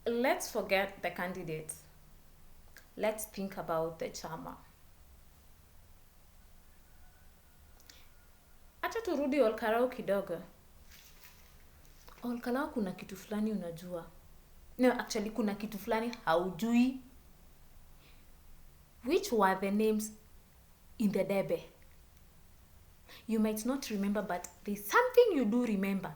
let's forget the candidates. Let's think about the chama. Acha turudi Olkarau kidogo. Olkarau kuna kitu fulani unajua. No, actually kuna kitu fulani haujui. Which were the names in the debe? You might not remember, but there's something you do remember.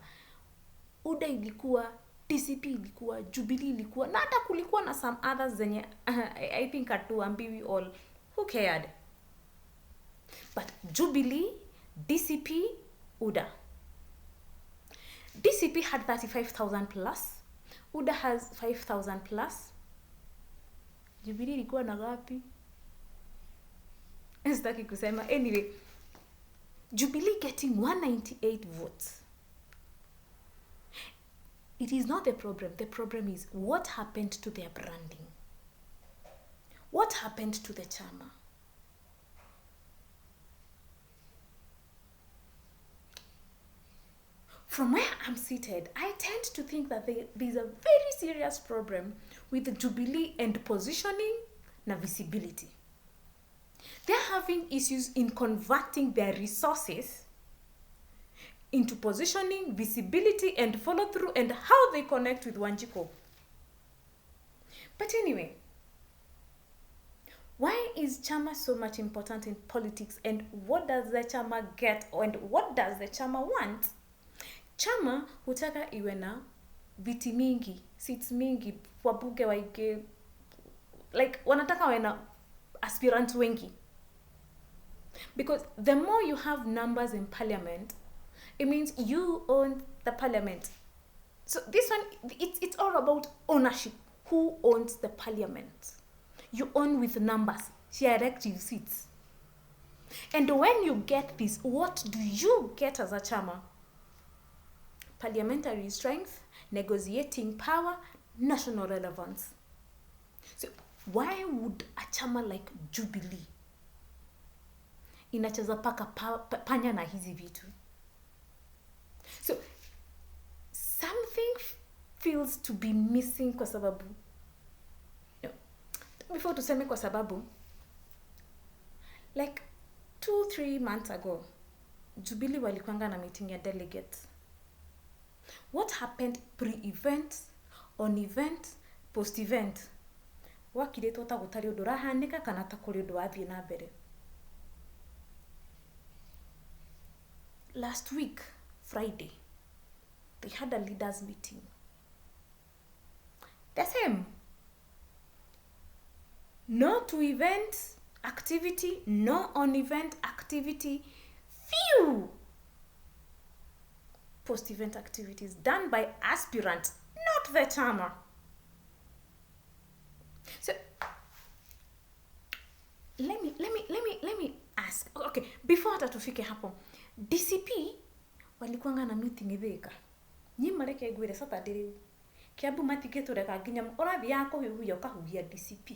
UDA ilikuwa, DCP ilikuwa, Jubilee ilikuwa, na hata kulikuwa na some others zenye I think hatuambiwi all. Who cared? But Jubilee, DCP, UDA. DCP had 35,000 plus. UDA has 5,000 plus. Jubilee ilikuwa na gapi? Sitaki kusema. Anyway, Jubilee getting 198 votes. It is not the problem. The problem is what happened to their branding. What happened to the chama? From where I'm seated, I tend to think that there's a very serious problem with the Jubilee and positioning and visibility. They're having issues in converting their resources into positioning, visibility, and follow through, and how they connect with Wanjiku. But anyway, why is chama so much important in politics, and what does the chama get, and what does the chama want? Chama hutaka iwe na viti mingi, seats mingi, wabunge waige, like wanataka wawe na aspirants wengi. Because the more you have numbers in parliament, it means you own the parliament. So this one, it's all about ownership. Who owns the parliament? You own with numbers, elective seats. And when you get this, what do you get as a chama? Parliamentary strength, negotiating power, national relevance. So why would a chama like Jubilee inacheza paka panya na hizi vitu? So something feels to be missing kwa sababu, before tuseme kwa sababu, like 2-3 months ago, Jubilee walikuanga na meeting ya delegates. What happened pre-event, on event, post-event? Wakiretwo ta gutari undu rahanika kana ta kuri undu wathie na mbere. Last week, Friday, they had a leaders meeting. The same. No to event activity, no on event activity. Few post-event activities done by aspirants, not the chama. So let me ask. Okay, before hata tufike hapo, DCP walikuanga na meeting Ithika. Nyi mareke gwire Saturday riu. Kiambu matigetureka nginya urathi yako hihuya ukahugia DCP.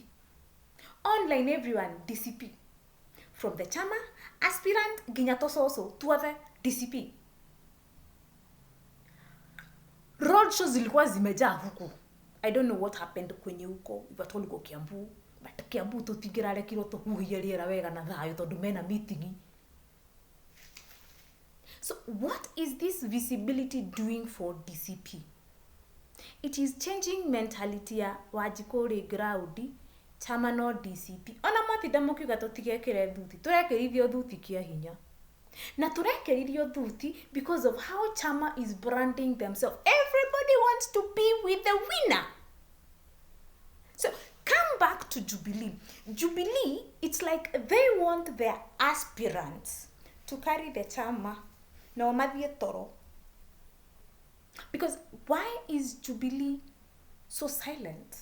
Online everyone DCP. From the chama, aspirant, nginya tososo, tuothe DCP. Road shows zilikuwa zimejaa huku. I don't know what happened kwenye huko. Ivatoli kwa Kiambu. But Kiambu tutigirare kiro tuhuhia riera wega na thayo tondu mena meeting. So what is this visibility doing for DCP? It is changing mentality ya Wajikore ground, chama no DCP. Ona matinda mukiuga tutigekire thuti, turekirithio thuti kia hinya. Na turekirithio thuti because of how chama is branding themselves. Everybody wants to be with the winner. So come back to Jubilee. Jubilee, it's like they want their aspirants to carry the chama. No mathie toro. Because why is Jubilee so silent?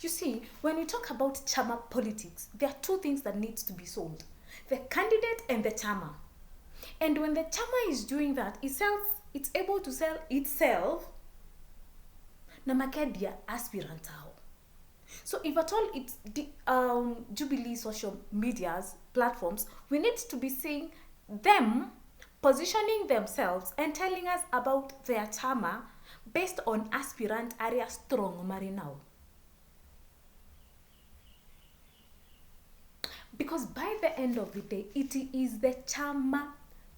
You see, when we talk about chama politics, there are two things that needs to be sold. The candidate and the chama. And when the chama is doing that, it's able to sell itself na makedia aspirant hao. So if at all it's Jubilee social medias platforms, we need to be seeing them positioning themselves and telling us about their chama based on aspirant area strong marinao. Because by the end of the day, it is the chama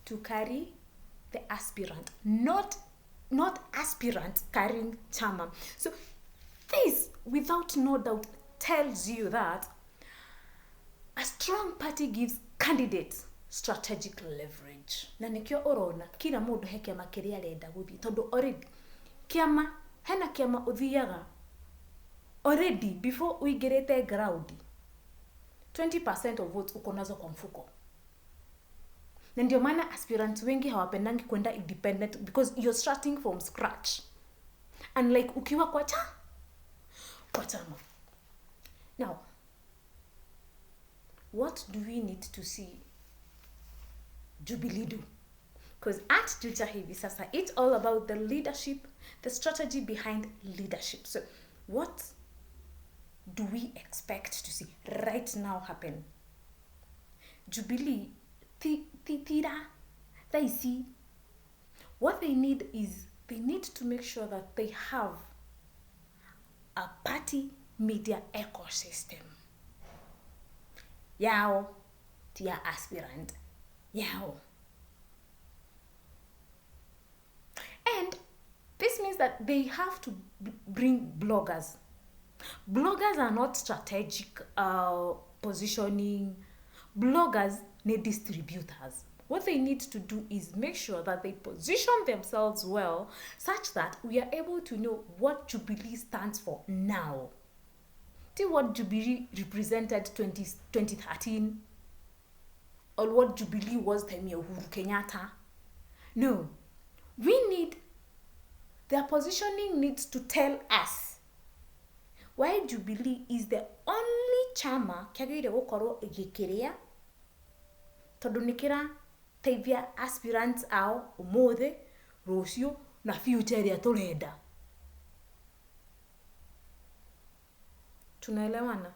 to carry the aspirant, not aspirant carrying chama. So this, without no doubt, tells you that a strong party gives candidates strategic leverage. Na nikio orona kila mundu he kiama kiria arenda guthii, tondu already kiama hena kiama uthiaga already before uingirite ground 20% of votes uko nazo kwa mfuko. Na ndio maana aspirants wengi hawapendangi kwenda independent, because you're starting from scratch. Unlike ukiwa kwa chama. Now, what do we need to see Jubilee do? Because at Juja hivi sasa, it's all about the leadership, the strategy behind leadership. So what do we expect to see right now happen? Jubilee, they see what they need is they need to make sure that they have a party media ecosystem. Yao, tia aspirant. Yao. And this means that they have to bring bloggers. Bloggers are not strategic positioning. Bloggers need distributors. What they need to do is make sure that they position themselves well, such that we are able to know what Jubilee stands for now. See what Jubilee represented 2013, or what Jubilee was time of Uhuru Kenyatta. No, we need, their positioning needs to tell us why Jubilee is the only chama kiagire gukorwo igikiria tondu nikira teithia aspirants ao umothe rucio na future iria turenda. Tunaelewana?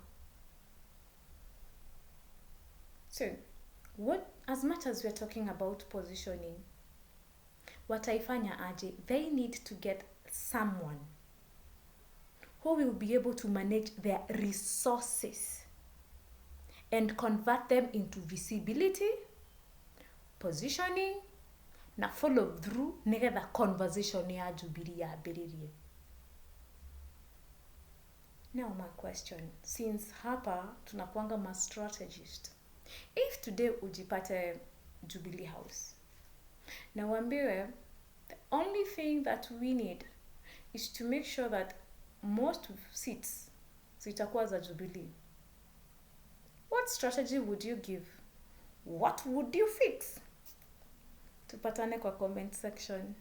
So, what, as much as we're talking about positioning, wataifanya aje, they need to get someone who will be able to manage their resources and convert them into visibility, positioning, na follow through nigetha conversation ya Jubilee yambiririe. Now my question, since hapa tunakuanga ma strategist, if today ujipate Jubilee House, na wambiwe, the only thing that we need is to make sure that most seats zitakuwa za Jubilee, what strategy would you give? What would you fix? Tupatane kwa comment section.